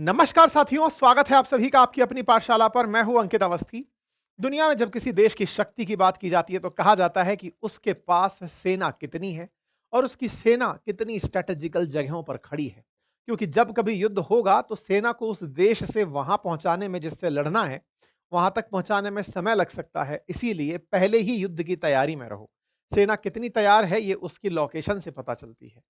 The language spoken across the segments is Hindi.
नमस्कार साथियों, स्वागत है आप सभी का आपकी अपनी पाठशाला पर। मैं हूं अंकित अवस्थी। दुनिया में जब किसी देश की शक्ति की बात की जाती है तो कहा जाता है कि उसके पास सेना कितनी है और उसकी सेना कितनी स्ट्रेटेजिकल जगहों पर खड़ी है। क्योंकि जब कभी युद्ध होगा तो सेना को उस देश से वहां पहुंचाने में, जिससे लड़ना है, वहां तक पहुंचाने में समय लग सकता है। इसीलिए पहले ही युद्ध की तैयारी में रहो। सेना कितनी तैयार है ये उसकी लोकेशन से पता चलती है।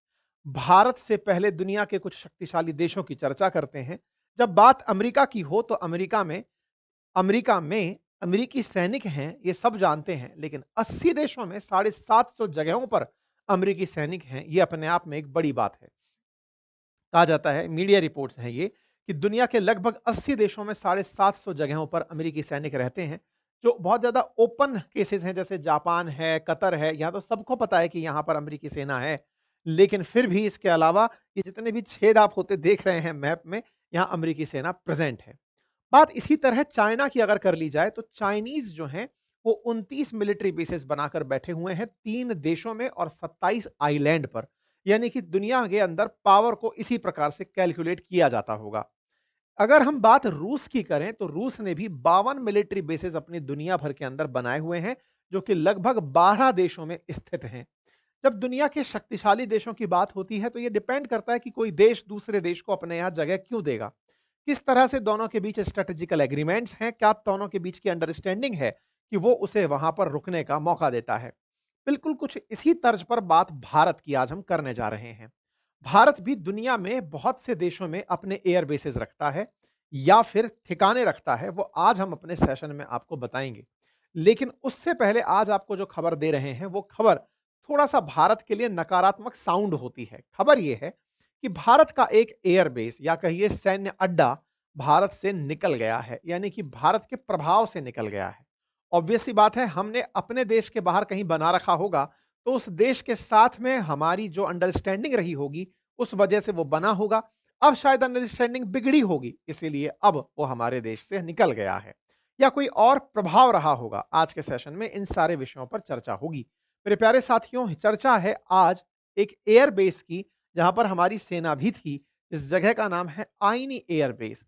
भारत से पहले दुनिया के कुछ शक्तिशाली देशों की चर्चा करते हैं। जब बात अमेरिका की हो तो अमेरिका में अमेरिकी सैनिक हैं, ये सब जानते हैं, लेकिन 80 देशों में 750 जगहों पर अमेरिकी सैनिक हैं, ये अपने आप में एक बड़ी बात है। कहा जाता है, मीडिया रिपोर्ट्स हैं ये, कि दुनिया के लगभग 80 देशों में 750 जगहों पर अमेरिकी सैनिक रहते हैं। जो बहुत ज़्यादा ओपन केसेस हैं, जैसे जापान है, कतर है, यहाँ तो सबको पता है कि यहाँ पर अमेरिकी सेना है। लेकिन फिर भी इसके अलावा ये जितने भी छेद आप होते देख रहे हैं मैप में, यहाँ अमेरिकी सेना प्रेज़ेंट है। बात इसी तरह चाइना की अगर कर ली जाए तो चाइनीज़ जो हैं, वो 29 मिलिट्री बेसेस बनाकर बैठे हुए हैं 3 देशों में और 27 आइलैंड पर। यानी कि दुनिया के अंदर पावर को इसी प्रकार से कैलकुलेट किया जाता होगा। अगर हम बात रूस की करें तो रूस ने भी 52 मिलिट्री बेसेस अपनी दुनिया भर के अंदर बनाए हुए हैं, जो कि लगभग 12 देशों में स्थित हैं। जब दुनिया के शक्तिशाली देशों की बात होती है तो यह डिपेंड करता है कि कोई देश दूसरे देश को अपने यहां जगह क्यों देगा। किस तरह से दोनों के बीच स्ट्रेटेजिकल एग्रीमेंट्स हैं, क्या दोनों के बीच की अंडरस्टैंडिंग है कि वो उसे वहां पर रुकने का मौका देता है। बिल्कुल कुछ इसी तर्ज पर बात भारत की आज हम करने जा रहे हैं। भारत भी दुनिया में बहुत से देशों में अपने एयर बेसेस रखता है या फिर ठिकाने रखता है, वो आज हम अपने सेशन में आपको बताएंगे। लेकिन उससे पहले आज आपको जो खबर दे रहे हैं वो खबर थोड़ा-सा भारत के लिए नकारात्मक साउंड होती है। खबर ये है कि भारत का एक एयरबेस या कहिए सैन्य अड्डा भारत से निकल गया है, यानी कि भारत के प्रभाव से निकल गया है। ऑब्वियस सी बात है, हमने अपने देश के बाहर कहीं बना रखा होगा, तो उस देश के साथ में हमारी जो अंडरस्टैंडिंग रही होगी, उस वजह से वो बना होगा। अब शायद अंडरस्टैंडिंग बिगड़ी होगी, इसीलिए अब वो हमारे देश से निकल गया है। या कोई और प्रभाव रहा होगा। आज के सेशन में इन सारे विषयों पर चर्चा होगी। मेरे प्यारे साथियों, चर्चा है आज एक एयर बेस की, जहां पर हमारी सेना भी थी। इस जगह का नाम है आईनी एयर बेस।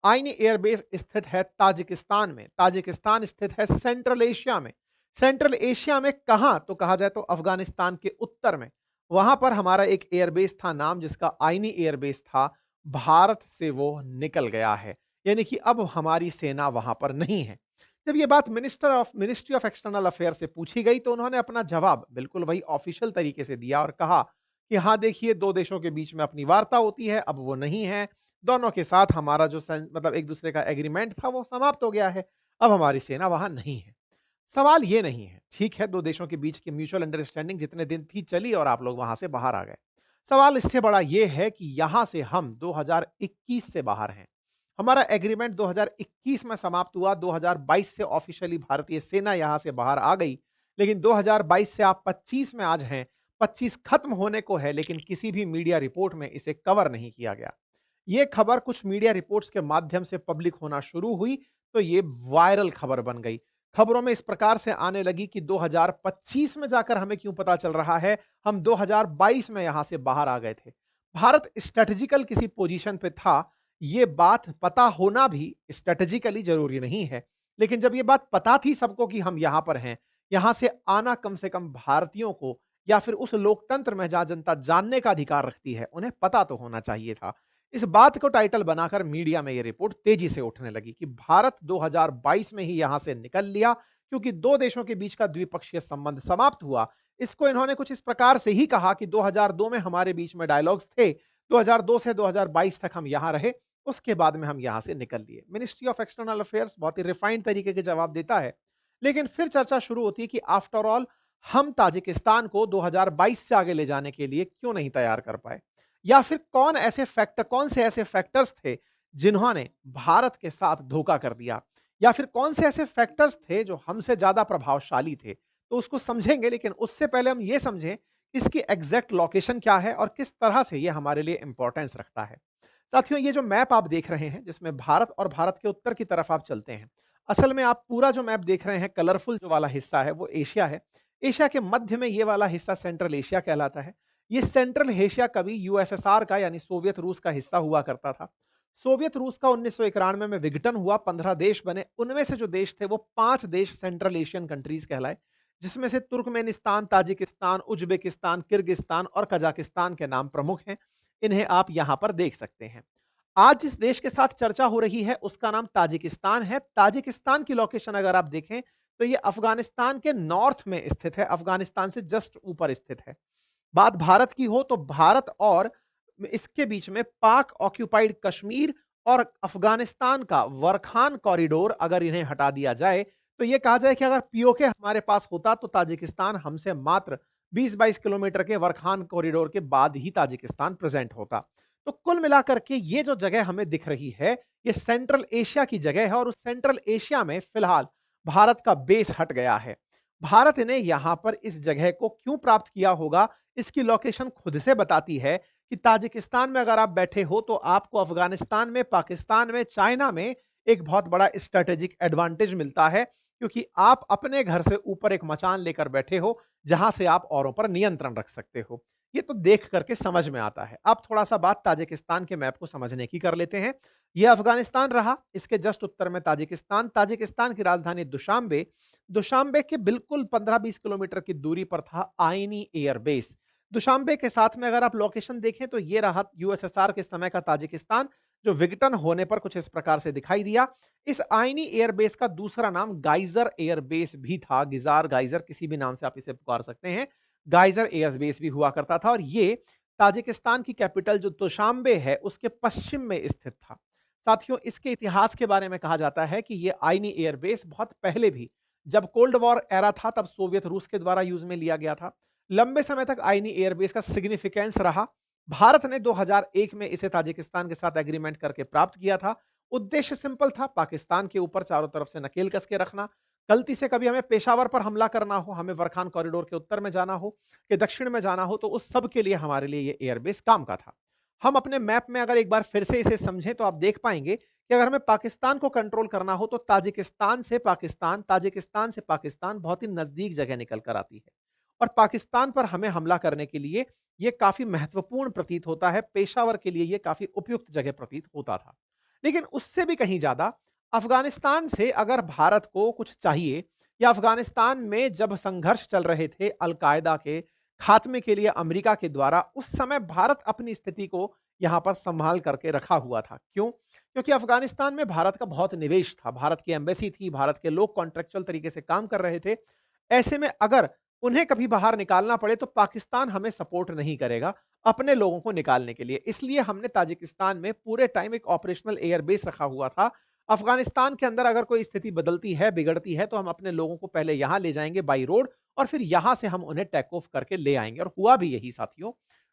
आईनी एयर बेस स्थित है ताजिकिस्तान में। ताजिकिस्तान स्थित है सेंट्रल एशिया में। सेंट्रल एशिया में कहां, तो कहा जाए तो अफगानिस्तान के उत्तर में। वहां पर हमारा एक एयरबेस था, नाम जिसका आईनी एयरबेस था। भारत से वो निकल गया है, यानी कि अब हमारी सेना वहां पर नहीं है। जब ये बात मिनिस्ट्री ऑफ एक्सटर्नल अफेयर से पूछी गई तो उन्होंने अपना जवाब बिल्कुल वही ऑफिशियल तरीके से दिया और कहा कि हाँ देखिए, दो देशों के बीच में अपनी वार्ता होती है, अब वो नहीं है। दोनों के साथ हमारा जो मतलब एक दूसरे का एग्रीमेंट था वो समाप्त हो गया है। अब हमारी सेना वहां नहीं है। सवाल ये नहीं है, ठीक है, दो देशों के बीच की म्यूचुअल अंडरस्टैंडिंग जितने दिन थी चली और आप लोग वहां से बाहर आ गए। सवाल इससे बड़ा ये है कि यहां से हम 2021 से बाहर हैं। हमारा एग्रीमेंट 2021 में समाप्त हुआ, 2022 से ऑफिशियली भारतीय सेना यहां से बाहर आ गई। लेकिन 2022 से आप 25 में आज हैं, 25 खत्म होने को है, लेकिन किसी भी मीडिया रिपोर्ट में इसे कवर नहीं किया गया। ये खबर कुछ मीडिया रिपोर्ट्स के माध्यम से पब्लिक होना शुरू हुई तो ये वायरल खबर बन गई। खबरों में इस प्रकार से आने लगी कि 2025 में जाकर हमें क्यों पता चल रहा है, हम 2022 में यहां से बाहर आ गए थे। भारत स्ट्रेटेजिकल किसी पोजीशन पे था, ये बात पता होना भी स्ट्रेटेजिकली जरूरी नहीं है। लेकिन जब ये बात पता थी सबको कि हम यहां पर हैं, यहां से आना कम से कम भारतीयों को या फिर उस लोकतंत्र में जहां जनता जानने का अधिकार रखती है, उन्हें पता तो होना चाहिए था। इस बात को टाइटल बनाकर मीडिया में यह रिपोर्ट तेजी से उठने लगी कि भारत 2022 में ही यहां से निकल लिया, क्योंकि दो देशों के बीच का द्विपक्षीय संबंध समाप्त हुआ। इसको इन्होंने कुछ इस प्रकार से ही कहा कि 2002 में हमारे बीच में डायलॉग्स थे, 2002 से 2022 तक हम यहां रहे, उसके बाद में हम यहां से निकल लिए। मिनिस्ट्री ऑफ एक्सटर्नल अफेयर्स बहुत ही रिफाइंड तरीके के जवाब देता है। लेकिन फिर चर्चा शुरू होती है कि आफ्टर ऑल हम ताजिकिस्तान को 2022 से आगे ले जाने के लिए क्यों नहीं तैयार कर पाए, या फिर कौन से ऐसे फैक्टर्स थे जिन्होंने भारत के साथ धोखा कर दिया, या फिर कौन से ऐसे फैक्टर्स थे जो हमसे ज्यादा प्रभावशाली थे। तो उसको समझेंगे, लेकिन उससे पहले हम ये समझें कि इसकी एग्जैक्ट लोकेशन क्या है और किस तरह से ये हमारे लिए इंपॉर्टेंस रखता है। साथियों, ये जो मैप आप देख रहे हैं, जिसमें भारत और भारत के उत्तर की तरफ आप चलते हैं, असल में आप पूरा जो मैप देख रहे हैं, कलरफुल जो वाला हिस्सा है वो एशिया है। एशिया के मध्य में ये वाला हिस्सा सेंट्रल एशिया कहलाता है। ये सेंट्रल एशिया कभी यूएसएसआर का, यानी सोवियत रूस का हिस्सा हुआ करता था। सोवियत रूस का 1991 में विघटन हुआ, 15 देश बने, उनमें से जो देश थे वो 5 देश सेंट्रल एशियन कंट्रीज़ कहलाए, जिसमें से तुर्कमेनिस्तान, ताजिकिस्तान, उज़्बेकिस्तान, किर्गिस्तान और कजाकिस्तान के नाम प्रमुख हैं। इन्हें आप यहाँ पर देख सकते हैं। आज जिस देश के साथ चर्चा हो रही है उसका नाम ताजिकिस्तान है। ताजिकिस्तान की लोकेशन अगर आप देखें तो ये अफ़गानिस्तान के नॉर्थ में स्थित है, अफ़गानिस्तान से जस्ट ऊपर स्थित है। बात भारत की हो तो भारत और इसके बीच में पाक ऑक्यूपाइड कश्मीर और अफगानिस्तान का वरखान कॉरिडोर अगर इन्हें हटा दिया जाए तो यह कहा जाए कि अगर पीओके हमारे पास होता तो ताजिकिस्तान हमसे मात्र 20-22 किलोमीटर के वरखान कॉरिडोर के बाद ही ताजिकिस्तान प्रेजेंट होता। तो कुल मिलाकर के ये जो जगह हमें दिख रही है ये सेंट्रल एशिया की जगह है और उस सेंट्रल एशिया में फिलहाल भारत का बेस हट गया है। भारत ने यहां पर इस जगह को क्यों प्राप्त किया होगा, इसकी लोकेशन खुद से बताती है कि ताजिकिस्तान में अगर आप बैठे हो तो आपको अफगानिस्तान में, पाकिस्तान में, चाइना में एक बहुत बड़ा स्ट्रेटेजिक एडवांटेज मिलता है क्योंकि आप अपने घर से ऊपर एक मचान लेकर बैठे हो जहां से आप औरों पर नियंत्रण रख सकते हो। ये तो देख करके समझ में आता है। अब थोड़ा सा बात ताजिकिस्तान के मैप को समझने की कर लेते हैं। यह अफगानिस्तान रहा, इसके जस्ट उत्तर में ताजिकिस्तान। ताजिकिस्तान की राजधानी दुशांबे, दुशांबे के बिल्कुल 15-20 किलोमीटर की दूरी पर था आईनी एयरबेस। दुशांबे के साथ में अगर आप लोकेशन देखें तो ये रहा यूएसएसआर के समय का ताजिकिस्तान, जो विघटन होने पर कुछ इस प्रकार से दिखाई दिया। इस आईनी एयरबेस का दूसरा नाम गाइजर एयरबेस भी था। गिजार, गाइजर, किसी भी नाम से आप इसे पुकार सकते हैं। गाइजर एयरबेस भी हुआ करता था और ये ताजिकिस्तान की कैपिटल जो दुशांबे है उसके पश्चिम में स्थित था। साथियों, इसके इतिहास के बारे में कहा जाता है कि ये आईनी एयरबेस बहुत पहले भी, जब कोल्ड वॉर एरा था तब सोवियत रूस के द्वारा यूज में लिया गया था। लंबे समय तक आईनी एयरबेस का सिग्निफिकेंस रहा। भारत ने 2001 में इसे ताजिकिस्तान के साथ एग्रीमेंट करके प्राप्त किया था। उद्देश्य सिंपल था, पाकिस्तान के ऊपर चारों तरफ से नकेल कस के रखना। गलती से कभी हमें पेशावर पर हमला करना हो, हमें वरखान कॉरिडोर के उत्तर में जाना हो, कि दक्षिण में जाना हो, तो उस सब के लिए हमारे लिए ये एयरबेस काम का था। हम अपने मैप में अगर एक बार फिर से इसे समझें तो आप देख पाएंगे कि अगर हमें पाकिस्तान को कंट्रोल करना हो तो ताजिकिस्तान से पाकिस्तान, ताजिकिस्तान से पाकिस्तान बहुत ही नजदीक जगह निकल कर आती है और पाकिस्तान पर हमें हमला करने के लिए यह काफी महत्वपूर्ण प्रतीत होता है। पेशावर के लिए यह काफी उपयुक्त जगह प्रतीत होता था। लेकिन उससे भी कहीं ज्यादा अफगानिस्तान से अगर भारत को कुछ चाहिए, या अफगानिस्तान में जब संघर्ष चल रहे थे अल-कायदा के खात्मे के लिए अमेरिका के द्वारा, उस समय भारत अपनी स्थिति को यहां पर संभाल करके रखा हुआ था। क्यों? क्योंकि अफगानिस्तान में भारत का बहुत निवेश था, भारत की एम्बेसी थी, भारत के लोग कॉन्ट्रेक्चुअल तरीके से काम कर रहे थे। ऐसे में अगर उन्हें कभी बाहर निकालना पड़े तो पाकिस्तान हमें सपोर्ट नहीं करेगा अपने लोगों को निकालने के लिए। इसलिए हमने ताजिकिस्तान में पूरे टाइम एक ऑपरेशनल एयरबेस रखा हुआ था। अफगानिस्तान के अंदर अगर कोई स्थिति बदलती है, बिगड़ती है, तो हम अपने लोगों को पहले यहां ले जाएंगे बाई रोड और फिर यहां से हम उन्हें टेक ऑफ करके ले आएंगे। और हुआ भी यही साथियों।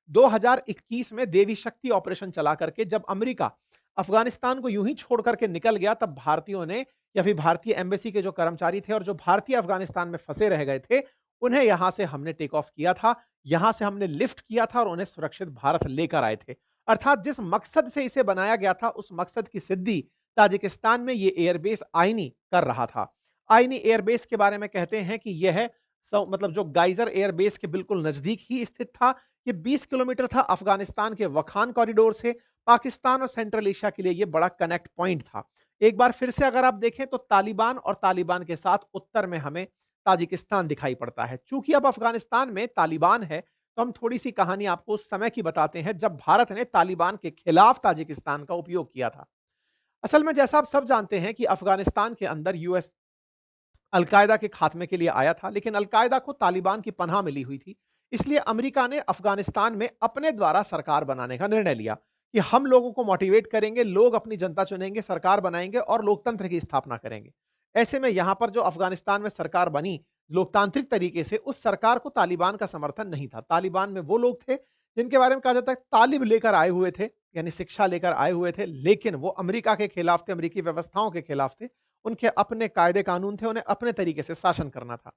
2021 में देवी शक्ति ऑपरेशन चला करके जब अमेरिका अफगानिस्तान को यूं ही छोड़ करके निकल गया, तब भारतीयों ने या फिर भारतीय एम्बेसी के जो कर्मचारी थे और जो भारतीय अफगानिस्तान में फंसे रह गए थे, उन्हें यहां से हमने टेक ऑफ किया था, यहां से हमने लिफ्ट किया था और उन्हें सुरक्षित भारत लेकर आए थे। अर्थात जिस मकसद से इसे बनाया गया था उस मकसद की सिद्धि ताजिकिस्तान में ये एयरबेस आईनी कर रहा था। आईनी एयरबेस के बारे में कहते हैं कि यह मतलब जो गाइजर एयरबेस के बिल्कुल नजदीक ही स्थित था। ये 20 किलोमीटर था अफगानिस्तान के वखान कॉरिडोर से। पाकिस्तान और सेंट्रल एशिया के लिए ये बड़ा कनेक्ट पॉइंट था। एक बार फिर से अगर आप देखें तो तालिबान और तालिबान के साथ उत्तर में हमें ताजिकिस्तान दिखाई पड़ता है। चूंकि अब अफगानिस्तान में तालिबान है तो हम थोड़ी सी कहानी आपको उस समय की बताते हैं जब भारत ने तालिबान के खिलाफ ताजिकिस्तान का उपयोग किया था। असल में जैसा आप सब जानते हैं कि अफगानिस्तान के अंदर यूएस अलकायदा के खात्मे के लिए आया था, लेकिन अलकायदा को तालिबान की पनाह मिली हुई थी। इसलिए अमेरिका ने अफगानिस्तान में अपने द्वारा सरकार बनाने का निर्णय लिया कि हम लोगों को मोटिवेट करेंगे, लोग अपनी जनता चुनेंगे, सरकार बनाएंगे और लोकतंत्र की स्थापना करेंगे। ऐसे में यहां पर जो अफगानिस्तान में सरकार बनी लोकतांत्रिक तरीके से, उस सरकार को तालिबान का समर्थन नहीं था। तालिबान में वो लोग थे जिनके बारे में कहा जाता है तालिब लेकर आए हुए थे, यानी शिक्षा लेकर आए हुए थे, लेकिन वो अमेरिका के खिलाफ थे, अमेरिकी व्यवस्थाओं के खिलाफ थे। उनके अपने कायदे कानून थे, उन्हें अपने तरीके से शासन करना था।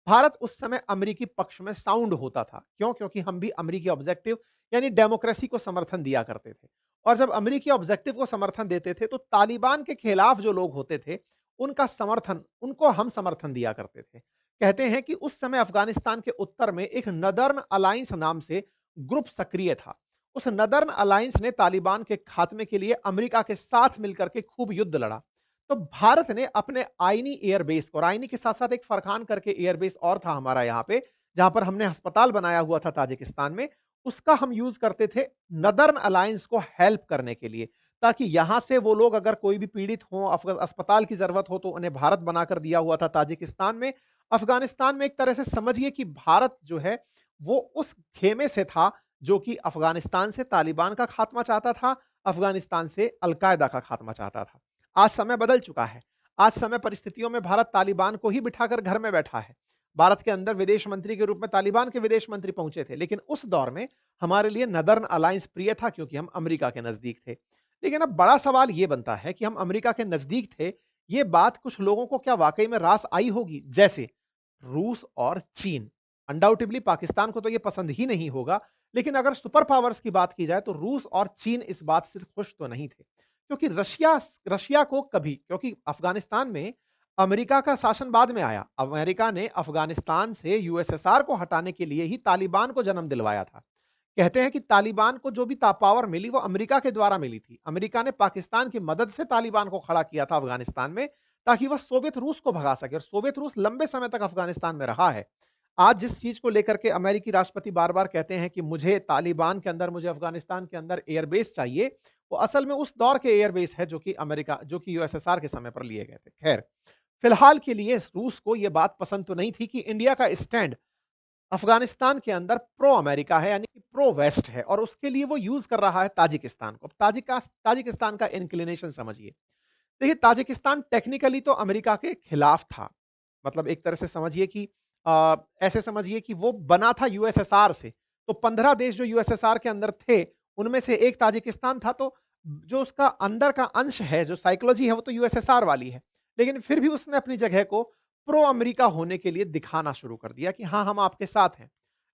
भारत उस समय अमेरिकी पक्ष में साउंड होता था। क्यों? क्योंकि हम भी अमेरिकी ऑब्जेक्टिव यानी डेमोक्रेसी को समर्थन दिया करते थे। और जब अमेरिकी ऑब्जेक्टिव को समर्थन देते थे तो तालिबान के खिलाफ जो लोग होते थे उनका समर्थन, उनको हम समर्थन दिया करते थे। कहते हैं कि उस समय अफगानिस्तान के उत्तर में एक नदर्न अलायंस नाम से ग्रुप सक्रिय था। उस नदर्न अलायंस ने तालिबान के खात्मे के लिए अमेरिका के साथ मिलकर के खूब युद्ध लड़ा। तो भारत ने अपने आईनी एयरबेस को, और आईनी के साथ-साथ एक फरखान करके एयरबेस और था हमारा यहाँ पे, जहाँ पर हमने अस्पताल बनाया हुआ था ताजिकिस्तान में, उसका हम यूज़ करते थे नदर्न अलायंस को हेल्प करने के लिए, ताकि यहाँ से वो लोग अगर कोई भी पीड़ित हों, अस्पताल की ज़रूरत हो, तो उन्हें भारत बनाकर दिया हुआ था ताजिकिस्तान में। अफ़गानिस्तान में एक तरह से समझिए कि भारत जो है, वो उस खेमे से था, जो कि अफ़गानिस्तान से तालिबान का खात्मा चाहता था, अफ़गानिस्तान से अल-कायदा का खात्मा चाहता था। आज समय बदल चुका है। आज समय परिस्थितियों में भारत तालिबान को ही बिठाकर घर में बैठा है। भारत के अंदर विदेश मंत्री के रूप में तालिबान के विदेश मंत्री पहुंचे थे, लेकिन उस दौर में हमारे लिए नदर्न अलायंस प्रिय था, क्योंकि हम अमेरिका के नजदीक थे। लेकिन अब बड़ा सवाल यह बनता है कि हम अमेरिका के नजदीक थे, ये बात कुछ लोगों को क्या वाकई में रास आई होगी? जैसे रूस और चीन। अनडाउटेबली पाकिस्तान को तो यह पसंद ही नहीं होगा, लेकिन अगर सुपर पावर्स की बात की जाए, तो रूस और चीन इस बात से खुश तो नहीं थे। क्योंकि रशिया रशिया को कभी, क्योंकि अफगानिस्तान में अमेरिका का शासन बाद में आया। अमेरिका ने अफगानिस्तान से यूएसएसआर को हटाने के लिए ही तालिबान को जन्म दिलवाया था। कहते हैं कि तालिबान को जो भी पावर मिली, वो अमेरिका के द्वारा मिली थी। अमेरिका ने पाकिस्तान की मदद से तालिबान को खड़ा किया था अफगानिस्तान में, ताकि वह सोवियत रूस को भगा सके, और सोवियत रूस लंबे समय तक अफगानिस्तान में रहा है। आज जिस चीज को लेकर के अमेरिकी राष्ट्रपति बार-बार कहते हैं कि मुझे तालिबान के अंदर, मुझे अफगानिस्तान के अंदर एयरबेस चाहिए, वो असल में उस दौर के एयरबेस है, जो कि यूएसएसआर के समय पर लिए गए थे। खैर, फिलहाल के लिए रूस को यह बात पसंद तो नहीं थी कि इंडिया का स्टैंड अफगानिस्तान के अंदर प्रो अमेरिका है, यानी कि प्रो वेस्ट है, और उसके लिए वो यूज कर रहा है ताजिकिस्तान को। ताजिकिस्तान का इंक्लिनेशन समझिए। देखिए, ताजिकिस्तान टेक्निकली तो अमेरिका के खिलाफ था। मतलब एक तरह से समझिए कि ऐसे समझिए कि वो बना था यूएसएसआर से। तो 15 देश जो यूएसएसआर के अंदर थे, उनमें से एक ताजिकिस्तान था। तो जो उसका अंदर का अंश है, जो साइकोलॉजी है, वो तो यूएसएसआर वाली है। लेकिन फिर भी उसने अपनी जगह को प्रो अमेरिका होने के लिए दिखाना शुरू कर दिया कि हाँ, हम आपके साथ हैं।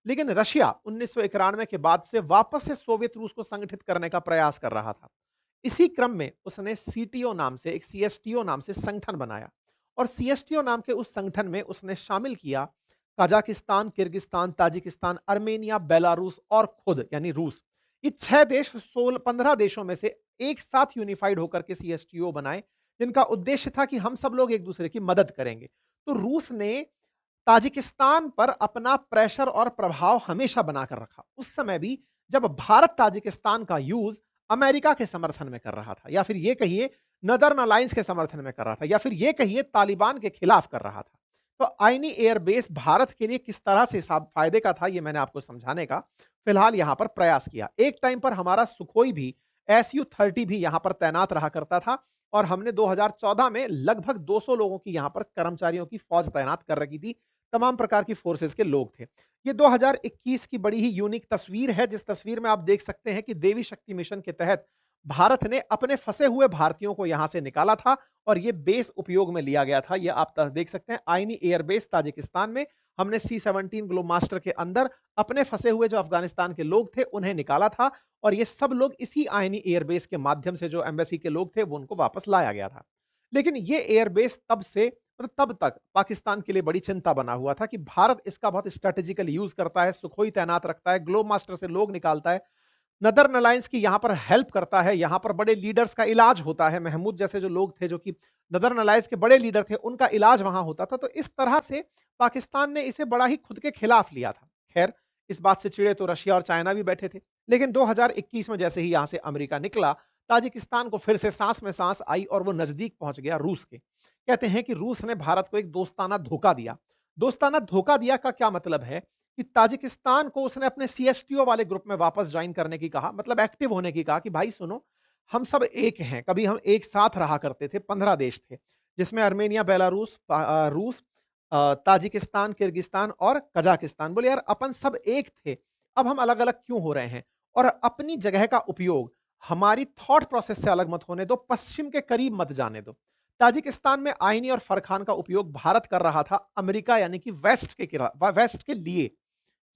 लेकिन रशिया 1991 के बाद से वापस से सोवियत रूस को संगठित करने का प्रयास कर रहा था। इसी क्रम में उसने सीटीओ नाम से, एक सीएसटीओ नाम से संगठन बनाया, और सीएसटीओ नाम के उस संगठन में उसने शामिल किया Kazakhstan, Kyrgyzstan, Tajikistan, Armenia, Belarus और खुद यानी रूस। ये 6 देश 15 देशों में से एक साथ यूनिफाइड होकर के सीएसटीओ बनाए, जिनका उद्देश्य था कि हम सब लोग एक दूसरे की मदद करेंगे। तो रूस ने ताजिकिस्तान पर अपना प्रेशर और प्रभाव हमेशा बनाकर रखा। उस समय भी जब भारत ताजिकिस्तान का यूज अमेरिका के समर्थन में कर रहा था, या फिर ये कहिए नदर्न अलायंस के समर्थन में कर रहा था, या फिर ये कहिए तालिबान के खिलाफ कर रहा था। तो आईनी एयरबेस भारत के लिए किस तरह से फायदे का था, ये मैंने आपको समझाने का फिलहाल यहां पर प्रयास किया। एक टाइम पर हमारा सुखोई भी, SU-30 भी यहां पर तैनात रहा करता था, और हमने 2014 में लगभग 200 लोगों की यहां पर कर्मचारियों की फौज तैनात कर रखी थी। तमाम प्रकार की फोर्सेस के लोग थे। ये 2021 की बड़ी ही यूनिक तस्वीर है, जिस तस्वीर में आप देख सकते हैं कि देवी शक्ति मिशन के तहत भारत ने अपने फंसे हुए भारतीयों को यहां से निकाला था, और ये बेस उपयोग में लिया गया था। ये आप देख सकते हैं, आईनी एयरबेस ताजिकिस्तान में हमने C-17 ग्लोबमास्टर के अंदर अपने फंसे हुए जो अफगानिस्तान के लोग थे, उन्हें निकाला था, और ये सब लोग इसी आईनी एयरबेस के माध्यम से, जो एम्बेसी के लोग थे, वो उनको वापस लाया गया था। लेकिन ये एयरबेस तब से, मतलब तब तक पाकिस्तान के लिए बड़ी चिंता बना हुआ था कि भारत इसका बहुत स्ट्रेटेजिकल यूज करता है, सुखोई तैनात रखता है, ग्लोब मास्टर से लोग निकालता है, नदर्न अलायंस की यहां पर हेल्प करता है, यहां पर बड़े लीडर्स का इलाज होता है। महमूद जैसे जो लोग थे, जो कि नदर्न अलायंस के बड़े लीडर थे, उनका इलाज वहां होता था। तो इस तरह से पाकिस्तान ने इसे बड़ा ही खुद के खिलाफ लिया था। खैर, इस बात से चिड़े तो रशिया और चाइना भी बैठे थे। लेकिन 2021 में जैसे ही यहां से अमेरिका निकला, ताजिकिस्तान को फिर से सांस में सांस आई, और वो नजदीक पहुंच गया रूस के। कहते हैं कि रूस ने भारत को एक दोस्ताना धोखा दिया। दोस्ताना धोखा दिया का क्या मतलब है कि ताजिकिस्तान को उसने अपने सीएसटीओ वाले ग्रुप में वापस ज्वाइन करने की कहा, मतलब एक्टिव होने की कहा कि भाई सुनो, हम सब एक हैं, कभी हम एक साथ रहा करते थे, 15 देश थे, जिसमें अर्मेनिया, बेलारूस, रूस, ताजिकिस्तान, किर्गिस्तान और कजाकिस्तान। बोले यार, अपन सब एक थे, अब हम अलग अलग क्यों हो रहे हैं? और अपनी जगह का उपयोग हमारी थॉट प्रोसेस से अलग मत होने दो, पश्चिम के करीब मत जाने दो। ताजिकिस्तान में आईनी और फरखान का उपयोग भारत कर रहा था, अमेरिका यानी कि वेस्ट के लिए।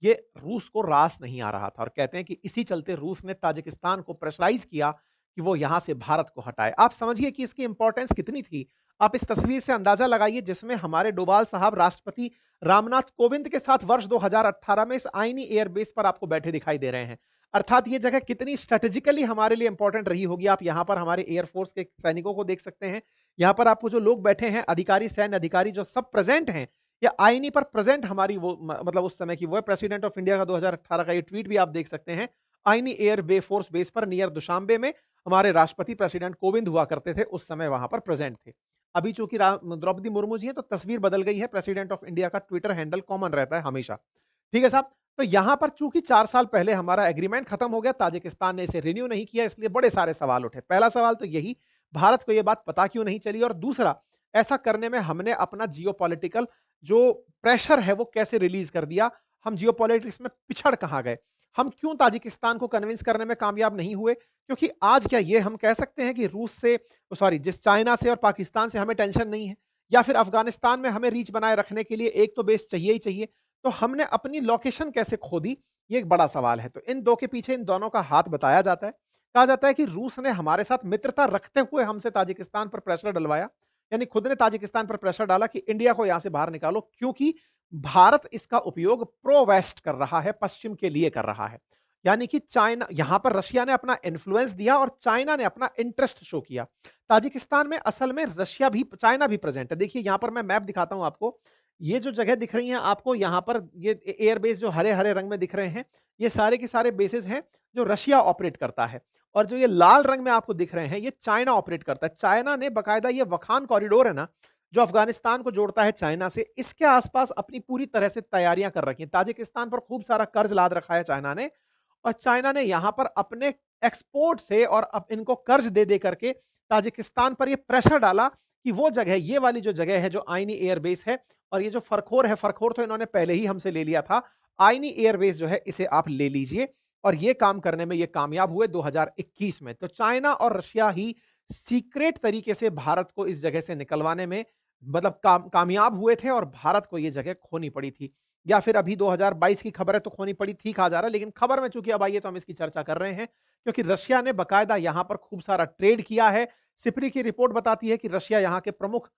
ये रूस को रास नहीं आ रहा था, और कहते हैं कि इसी चलते रूस ने ताजिकिस्तान को प्रेशराइज किया कि वो यहां से भारत को हटाए। आप समझिए कि इसकी इंपॉर्टेंस कितनी थी। आप इस तस्वीर से अंदाजा लगाइए, जिसमें हमारे डोभाल साहब राष्ट्रपति रामनाथ कोविंद के साथ वर्ष 2018 में इस आईनी एयरबेस पर आपको बैठे दिखाई दे रहे हैं। अर्थात ये जगह कितनी स्ट्रैटेजिकली हमारे लिए इंपॉर्टेंट रही होगी। आप यहाँ पर हमारे एयरफोर्स के सैनिकों को देख सकते हैं। यहाँ पर आपको जो लोग बैठे हैं, अधिकारी, सैन्य अधिकारी जो सब प्रेज़ेंट हैं, या आईनी पर प्रेज़ेंट हमारी वो मतलब उस समय की वो है प्रेसिडेंट ऑफ इंडिया का 2018 का ये ट्वीट भी आप देख सकते हैं। आईनी एयर बे फोर्स बेस पर नियर दुशांबे में हमारे राष्ट्रपति प्रेसिडेंट कोविंद हुआ करते थे, उस समय वहाँ पर प्रेज़ेंट थे। अभी चूँकि द्रौपदी मुर्मू जी हैं, तो तस्वीर बदल गई है, प्रेसिडेंट ऑफ इंडिया का ट्विटर हैंडल कॉमन रहता है हमेशा। ठीक है साहब? तो यहाँ पर चूँकि 4 साल पहले हमारा एग्रीमेंट खत्म हो गया, ताजिकिस्तान ने इसे रिन्यू नहीं किया, इसलिए बड़े सारे सवाल उठे। पहला सवाल तो यही, भारत को ये बात पता क्यों नहीं चली? और दूसरा, ऐसा करने में हमने अपना जियोपॉलिटिकल जो प्रेशर है, वो कैसे रिलीज़ कर दिया? हम जियोपॉलिटिक्स में पिछड़ कहाँ गए? हम क्यों ताजिकिस्तान को कन्विंस करने में कामयाब नहीं हुए? क्योंकि आज क्या ये हम कह सकते हैं कि रूस से, सॉरी, जिस चाइना से और पाकिस्तान से हमें टेंशन नहीं है? या फिर अफ़गानिस्तान में हमें रीच बनाए रखने के लिए एक तो बेस चाहिए ही चाहिए। तो हमने अपनी लोकेशन कैसे खो दी? ये एक बड़ा सवाल है। तो इन 2 के पीछे इन दोनों का हाथ बताया जाता है। कहा जाता है कि रूस ने हमारे साथ मित्रता रखते हुए हमसे ताजिकिस्तान पर प्रेशर डलवाया। यानी खुद ने ताजिकिस्तान पर प्रेशर डाला कि इंडिया को यहां से बाहर निकालो, क्योंकि भारत इसका उपयोग प्रो वेस्ट कर रहा है, पश्चिम के लिए कर रहा है। यानी कि चाइना, यहां पर रशिया ने अपना इन्फ्लुएंस दिया और चाइना ने अपना इंटरेस्ट शो किया। ताजिकिस्तान में असल में रशिया भी, चाइना भी प्रेजेंट है। देखिए यहां पर मैं मैप दिखाता हूं आपको। ये जो जगह दिख रही हैं आपको, यहाँ पर ये एयरबेस जो हरे-हरे रंग में दिख रहे हैं, ये सारे के सारे बेसेस हैं जो रशिया ऑपरेट करता है। और जो ये लाल रंग में आपको दिख रहे हैं, ये चाइना ऑपरेट करता है। चाइना ने बाकायदा ये वखान कॉरिडोर है ना, जो अफ़गानिस्तान को जोड़ता है चाइना से, इसके आस-पास अपनी पूरी तरह से तैयारियाँ कर रखी हैं। ताजिकिस्तान पर खूब सारा कर्ज लाद रखा है चाइना ने, और चाइना ने यहाँ पर अपने एक्सपोर्ट से और अब इनको कर्ज दे-दे करके ताजिकिस्तान पर ये प्रेशर डाला कि वो जगह, ये वाली जो जगह है, जो आईनी एयरबेस है, और ये जो फरखोर है, फरखोर तो इन्होंने पहले ही हमसे ले लिया था। आईनी एयरबेस जो है, इसे आप ले लीजिए। और ये काम करने में ये कामयाब हुए 2021 में। तो चाइना और रशिया ही सीक्रेट तरीके से भारत को इस जगह से निकलवाने में मतलब कामयाब हुए थे, और भारत को ये जगह खोनी पड़ी थी। या फिर अभी 2022 की खबर है, तो खोनी पड़ी थी कहा जा रहा है, लेकिन खबर में चूंकि अब आई है तो हम इसकी चर्चा कर रहे हैं, क्योंकि रशिया ने बकायदा यहां पर खूब सारा ट्रेड किया है। सिप्री की रिपोर्ट बताती है कि रशिया यहां के प्रमुख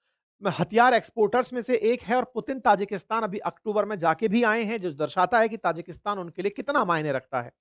हथियार एक्सपोर्टर्स में से एक है, और पुतिन ताजिकिस्तान अभी अक्टूबर में जाके भी आए हैं, जो दर्शाता है कि ताजिकिस्तान उनके लिए कितना मायने रखता है।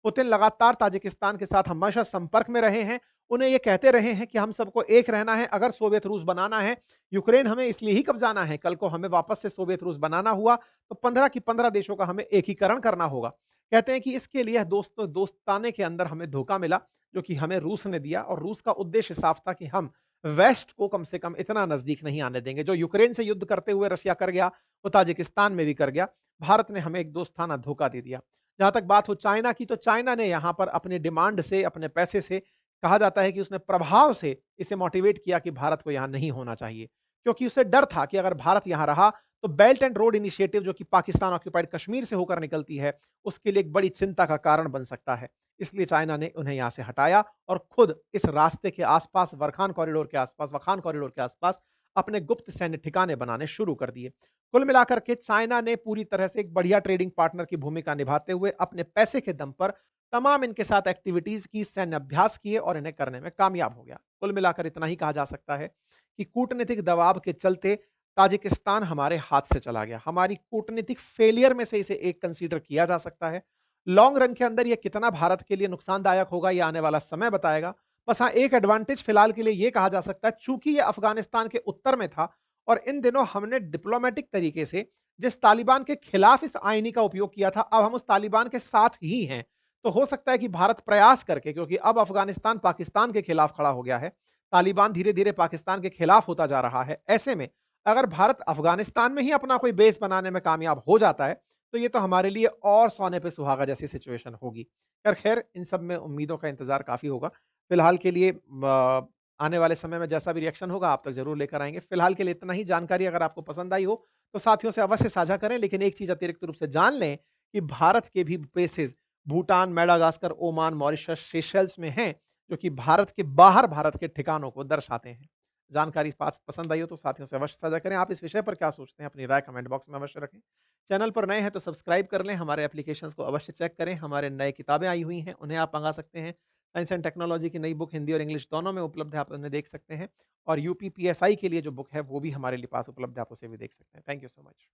पुतिन लगातार ताजिकिस्तान के साथ हमेशा संपर्क में रहे हैं। उन्हें ये कहते रहे हैं कि हम सबको एक रहना है, अगर सोवियत रूस बनाना है, यूक्रेन हमें इसलिए ही कब्जाना है, कल को हमें वापस से सोवियत रूस बनाना हुआ, तो 15 की 15 देशों का हमें एकीकरण करना होगा। कहते हैं कि इसके लिए दोस्ताने के अंदर हमें धोखा मिला, जो कि हमें रूस ने दिया, और रूस का उद्देश्य साफ था कि हम वेस्ट को कम से कम इतना नजदीक नहीं आने देंगे। जो यूक्रेन से युद्ध करते हुए रशिया कर गया, वो ताजिकिस्तान में भी कर गया। भारत ने हमें एक दोस्ताना धोखा दे दिया। जहां तक बात हो चाइना की, तो चाइना ने यहां पर अपने डिमांड से, अपने पैसे से, कहा जाता है कि उसने प्रभाव से इसे मोटिवेट किया कि भारत को यहां नहीं होना चाहिए, क्योंकि उसे डर था कि अगर भारत यहां रहा तो बेल्ट एंड रोड इनिशिएटिव, जो कि पाकिस्तान ऑक्यूपाइड कश्मीर से होकर निकलती है, उसके लिए एक बड़ी चिंता का कारण बन सकता है। इसलिए चाइना ने उन्हें यहां से हटाया, और खुद इस रास्ते के आसपास, वखान कॉरिडोर के आसपास अपने गुप्त सैन्य ठिकाने बनाने शुरू कर दिए। कुल मिलाकर के चाइना ने पूरी तरह से एक बढ़िया ट्रेडिंग पार्टनर की भूमिका निभाते हुए अपने पैसे के दम पर तमाम इनके साथ एक्टिविटीज की, सैन्य अभ्यास किए, और इन्हें करने में कामयाब हो गया। कुल मिलाकर इतना ही कहा जा सकता है कि कूटनीतिक दबाव के चलते ताजिकिस्तान हमारे हाथ से चला गया। हमारी कूटनीतिक फेलियर में से इसे एक कंसीडर किया जा सकता है। लॉन्ग रन के अंदर ये कितना भारत के लिए नुकसानदायक होगा, ये आने वाला समय बताएगा। बस हाँ, एक एडवांटेज फिलहाल के लिए ये कहा जा सकता है, चूंकि ये अफगानिस्तान के उत्तर में था, और इन दिनों हमने डिप्लोमेटिक तरीके से जिस तालिबान के खिलाफ इस आईनी का उपयोग किया था, अब हम उस तालिबान के साथ ही हैं। तो हो सकता है कि भारत प्रयास करके, क्योंकि अब अफगानिस्तान पाकिस्तान के खिलाफ खड़ा हो गया है, तालिबान धीरे धीरे पाकिस्तान के खिलाफ होता जा रहा है, ऐसे में अगर भारत अफगानिस्तान में ही अपना कोई बेस बनाने में कामयाब हो जाता है, तो ये तो हमारे लिए और सोने पे सुहागा जैसी सिचुएशन होगी। पर खैर, इन सब में उम्मीदों का इंतजार काफी होगा। फिलहाल के लिए आने वाले समय में जैसा भी रिएक्शन होगा आप तक जरूर लेकर आएंगे। फिलहाल के लिए इतना ही। जानकारी अगर आपको पसंद आई हो तो साथियों से अवश्य साझा करें, लेकिन एक चीज अतिरिक्त रूप से जान लें कि भारत के भी basis Bhutan, Madagascar, Oman, Mauritius, Seychelles में हैं, जो कि भारत के बाहर भारत के ठिकानों को दर्शाते हैं। जानकारी पास पसंद आई हो तो साथियों से अवश्य साझा करें। आप इस विषय पर क्या सोचते हैं, अपनी राय कमेंट बॉक्स में अवश्य रखें। चैनल पर नए हैं तो सब्सक्राइब कर लें, हमारे एप्लीकेशंस को अवश्य चेक करें। हमारे नए किताबें आई हुई हैं, उन्हें आप मंगा सकते हैं। साइंस एंड टेक्नोलॉजी की नई बुक हिंदी और इंग्लिश दोनों में उपलब्ध है, आप उन्हें देख सकते हैं। और यूपी पीएसआई के लिए जो बुक है वो भी हमारे लिए पास उपलब्ध है, आप उसे भी देख सकते हैं। Thank you so much.